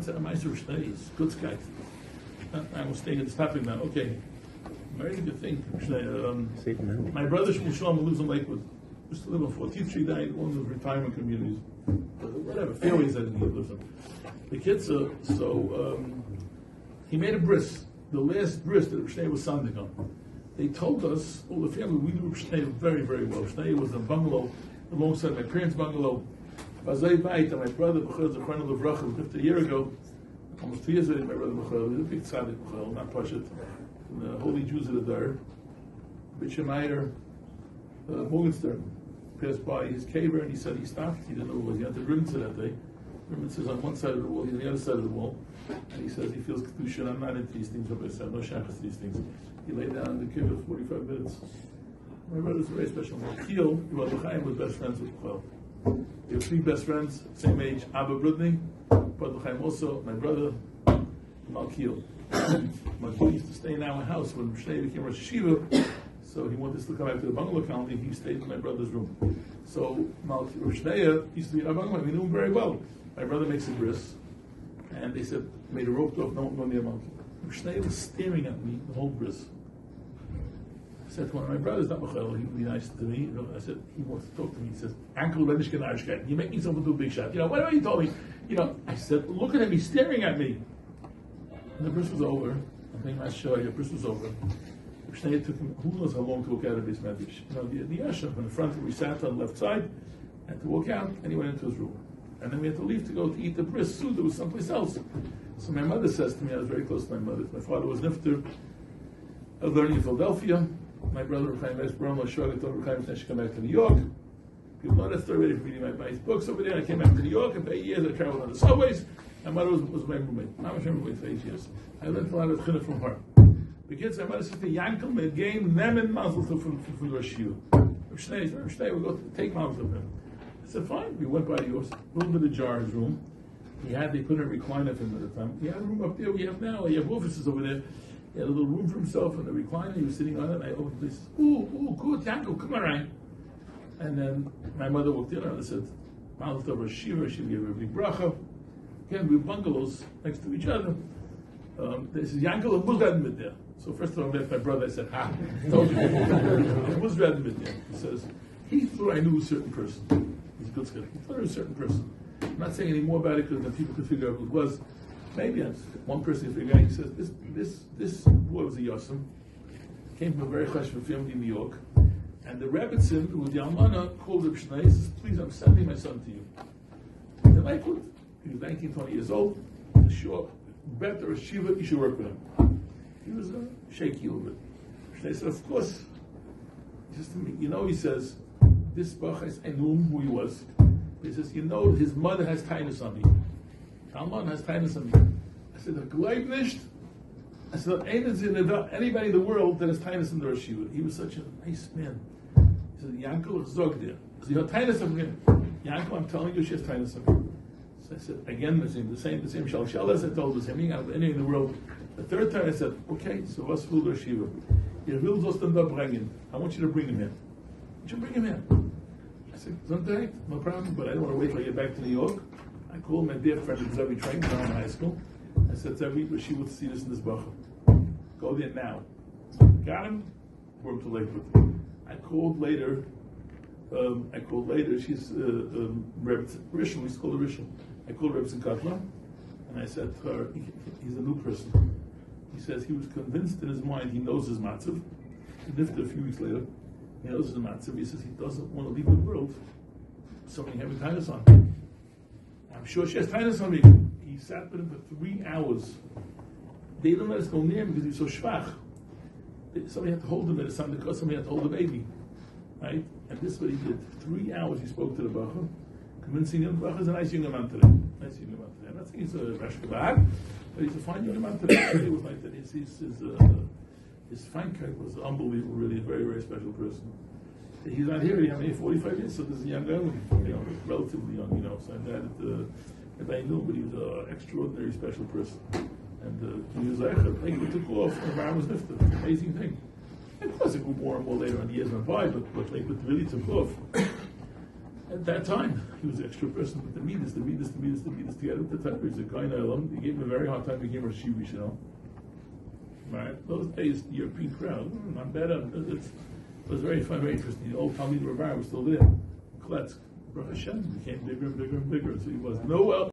once said, "Meister Shnei is good guy." I was staying at this topic now. Okay, very good thing. My brother Shmuel Shalom lives in Lakewood. Used to live on 14th Street. Died one of the retirement communities. Whatever, fairways that he lives in. The kids, he made a bris. The last bris that Shnei was sounding on. They told us, all the family, we knew Shnei very, very well. Shnei was in a bungalow alongside my parents' bungalow. Bazay Bait, and my brother Bechel, the friend of Rav lived a year ago. Almost 2 years ago, my brother Bechel, he was a big tzaddik Bechel, not Pashat. The holy Jews of the Dar. B'Shemayr, Morgenstern, passed by his caver and he said he stopped. He didn't know what he had to Rimmitz that day. Rimmitz is on one side of the wall, he's on the other side of the wall. And he says he feels Kedusha. I'm not into these things, Rabbi said, no shachas to these things. He lay down in the kibbutz for 45 minutes. My brother's very special. Kiel, Rabbi Chaim was best friends with Bechel. They were 3 best friends, same age, Abba Brudny, Brother Chaim also, my brother, Malkiel. Malkiel used to stay in our house when Shnei became Rosh Yeshiva, so he wanted us to come back to the bungalow colony. He stayed in my brother's room. So Shnei used to be in our bungalow. We knew him very well. My brother makes a bris, and they said, made a rope off, no one go near Malkiel. Shnei was staring at me the whole bris. I said to one of my brothers, not Bechel, he would be nice to me. I said, he wants to talk to me. He says, Uncle Lenishkin Arshkat, you make me something to a big shot. Whatever you told me. I said, look at him, he's staring at me. And the bris was over. I think I show you, the bris was over. Shnei took him, who knows how long to walk out of his medrash. The Yashem in the front where we sat on the left side, and to walk out, and he went into his room. And then we had to leave to go to eat the bris. Soon there was someplace else. So my mother says to me, I was very close to my mother. My father was Nifter. I was learning in Philadelphia. My brother, Chaim Esbron, was Shraga told Chaim to come back to New York. People know that story already from reading my books over there. I came back to New York, and for 8 years I traveled on the subways. My mother was my roommate. I was my roommate for 8 years. I learned a lot of chinuch from her. The kids, my mother said to Yankel, me game, Nemen Mazel from the Rosh Yeshiva. Shnei would go to take Mazel from him. I said, fine. We went by yours, room with the jar's room. They put a recliner for him at the time. He had a room up there we have now. He had offices over there. He had a little room for himself and a recliner. He was sitting on it. And I opened the place. Ooh, good, Yankel, come around. And then my mother walked in and I said, Mazel Tov Rosh Yeshiva. She gave her a big bracha. Again, we have bungalows next to each other. They said, Yankel, it was red mid there. So first of all, I met my brother. I said, I told you. It was red mid there. He says, he thought I knew a certain person. He's a good guy. He thought I knew a certain person. I'm not saying any more about it because then people could figure out who it was. Maybe one person could figure out. He says, this boy was a Yosem. Came from a very chashva family in New York. And the Rebbitzin, who was the Almana, called Rav Shnei. He says, please, I'm sending my son to you. In Lakewood. He was 19, 20 years old. Sure, better a Shiva, you should work with him. He was shaky a little bit. Shnei said, of course. Just to me, he says, this Bach, I knew who he was. He says, his mother has tinus on me. Alman has tinus on me. I said, Gleib nicht. I said, anybody in the world that has tinus in the Rosh Yeshiva. He was such a nice man. He said, Yankel zog there. I said, you have tinus on him. Yankel, I'm telling you, she has tinus on me. So I said, again, the same shalshal as I told the same out of any in the world. The third time I said, okay, so what's will Rosh Yeshiva? You will just end up bringing. I want you to bring him in. You bring him in. I said, Zonday, no problem, but I don't want to wait till I get back to New York. I called my dear friend at Zevi Train down in high school. I said, Zevi, she would see this in this bacha. Go there now. Got him, brought him to Lakewood. I called later, she's Rebbe Rishon, we used to call her Rishon. I called Rebbe Kotler, and I said to her, he's a new person. He says he was convinced in his mind he knows his matzav. He lived a few weeks later. He knows his matzav. He says he doesn't want to leave the world. Somebody having tinus on him. I'm sure she has tinus on me. He sat with him for 3 hours. They didn't let us go near him because he was so schwach. Somebody had to hold him at a time because somebody had to hold the baby. Right? And this is what he did. 3 hours he spoke to the bacha, convincing him the bacha is a nice young man today. I'm not saying he's a rash kebab, but he's a fine young man today. It was like that. His Frankfurt was unbelievable, really a very, very special person. He's not here, how many, 45 years, so this is a young guy, relatively young, so I'm glad that I knew, but he was an extraordinary special person. And he was like, Lakewood took off, and Ram was lifted. Amazing thing. And of course it grew more and more later on, the years went by, but Lakewood really took off. At that time, he was an extra person with the midas together with the Torah. He's a kind of he gave him a very hard time to become Rosh Yeshiva. Right? Those days, the European crowd, not bad. It was very fun, very interesting. The old Talmid Rav was still there. Kletz, Baruch Hashem, became bigger and bigger and bigger. So he was no